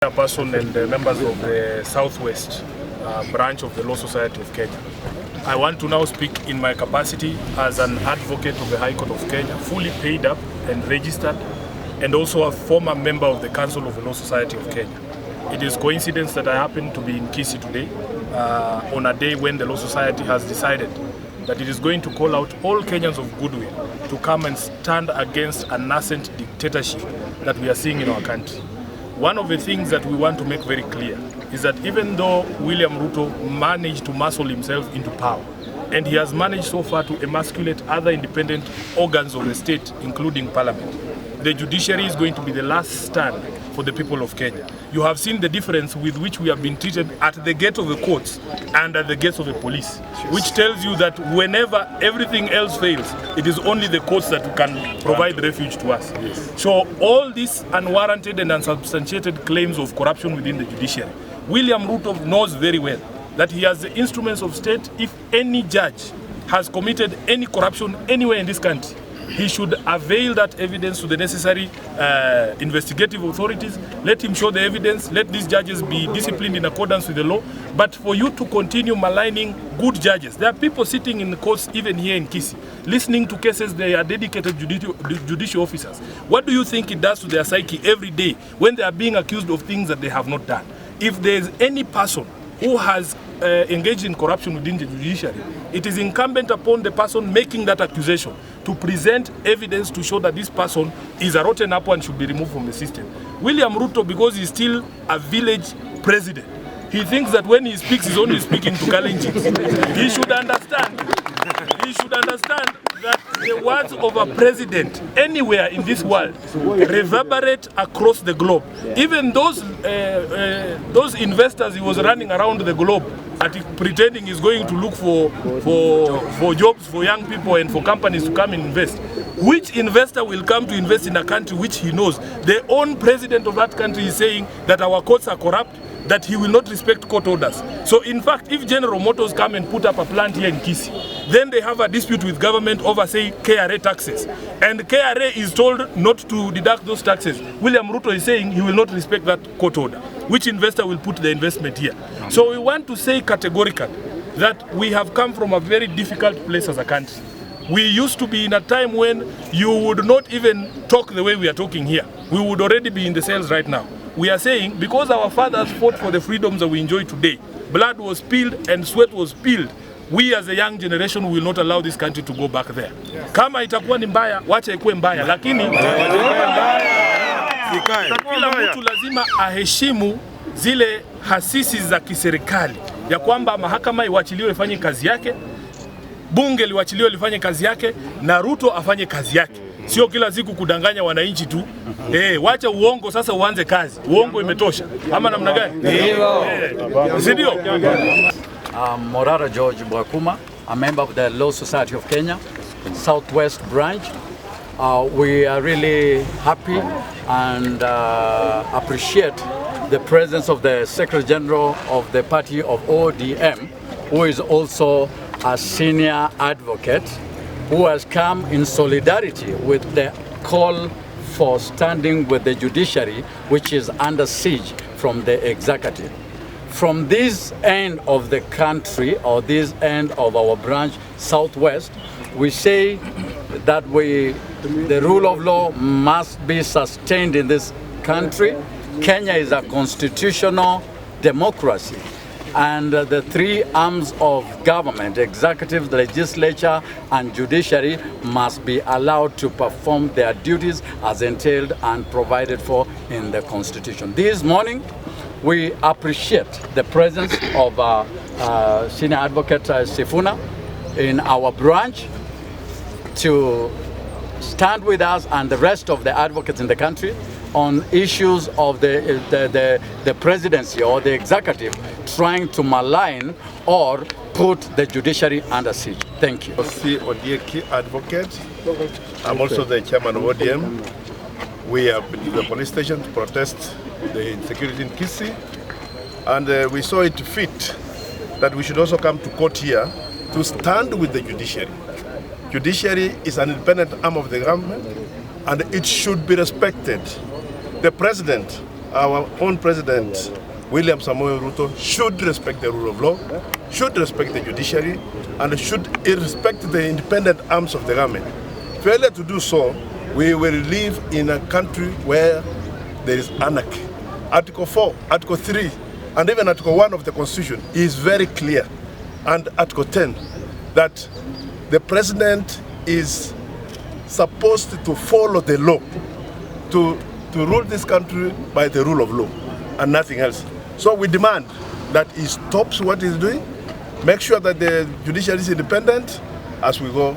Person and members of the Southwest branch of the Law Society of Kenya. I want to now speak in my capacity as an advocate of the High Court of Kenya, fully paid up and registered, and also a former member of the Council of the Law Society of Kenya. It is coincidence that I happen to be in Kisii today on a day when the Law Society has decided that it is going to call out all Kenyans of goodwill to come and stand against a nascent dictatorship that we are seeing in our country. One of the things that we want to make very clear is that even though William Ruto managed to muscle himself into power, and he has managed so far to emasculate other independent organs of the state, including parliament, the judiciary is going to be the last stand for the people of Kenya. You have seen the difference with which we have been treated at the gate of the courts and at the gates of the police, which tells you that whenever everything else fails, it is only the courts that can provide refuge to us. So all these unwarranted and unsubstantiated claims of corruption within the judiciary, William Ruto knows very well that he has the instruments of state. If any judge has committed any corruption anywhere in this country, he should avail that evidence to the necessary investigative authorities. Let him show the evidence. Let these judges be disciplined in accordance with the law. But for you to continue maligning good judges, there are people sitting in the courts even here in Kisii, listening to cases. They are dedicated judicial officers. What do you think it does to their psyche every day when they are being accused of things that they have not done? If there is any person who has engaged in corruption within the judiciary, it is incumbent upon the person making that accusation to present evidence to show that this person is a rotten apple and should be removed from the system. William Ruto, because he's still a village president, he thinks that when he speaks, he's only speaking to Kalenjins. He should understand. He should understand that the words of a president anywhere in this world reverberate across the globe. Even those investors he was running around the globe pretending he's going to look for jobs for young people and for companies to come and invest. Which investor will come to invest in a country which he knows the own president of that country is saying that our courts are corrupt, that he will not respect court orders? So in fact, if General Motors come and put up a plant here in Kisii, then they have a dispute with government over, say, KRA taxes, and KRA is told not to deduct those taxes. William Ruto is saying he will not respect that court order. Which investor will put the investment here? So we want to say categorically that we have come from a very difficult place as a country. We used to be in a time when you would not even talk the way we are talking here. We would already be in the cells right now. We are saying, because our fathers fought for the freedoms that we enjoy today, blood was spilled and sweat was spilled, we as a young generation will not allow this country to go back there. Kama itakuwa ni mbaya, wacha ikuwe mbaya, lakini kila mtu lazima aheshimu zile hasisi za kiserikali, ya kwamba mahakama iwachiliwe ifanye kazi yake, bunge liwachiliwe lifanye kazi yake, na Ruto afanye kazi yake. Sio kila siku kudanganya wananchi tu. Wacha uongo sasa uanze kazi. Uongo imetosha. Ama namna gani? Ndio. Morara George Bwakuma, a member of the Law Society of Kenya, Southwest branch. We are really happy and appreciate the presence of the Secretary General of the party of ODM, who is also a senior advocate, who has come in solidarity with the call for standing with the judiciary, which is under siege from the executive. From this end of the country, or this end of our branch, Southwest, we say that the rule of law must be sustained in this country. Kenya is a constitutional democracy, and the three arms of government, executive, legislature, and judiciary, must be allowed to perform their duties as entailed and provided for in the Constitution. This morning, we appreciate the presence of Senior Advocate Sifuna in our branch to stand with us and the rest of the advocates in the country on issues of the presidency or the executive trying to malign or put the judiciary under siege. Thank you. ODM advocate. I'm also the chairman of ODM. We have been to the police station to protest the insecurity in Kisii, and we saw it fit that we should also come to court here to stand with the judiciary. Judiciary is an independent arm of the government, and it should be respected. The president our own President, William Samoei Ruto, should respect the rule of law, should respect the judiciary, and should respect the independent arms of the government. Failure to do so, we will live in a country where there is anarchy. Article 4, Article 3, and even Article 1 of the Constitution is very clear, and Article 10, that the President is supposed to follow the law, to rule this country by the rule of law and nothing else. So we demand that he stops what he's doing, make sure that the judiciary is independent as we go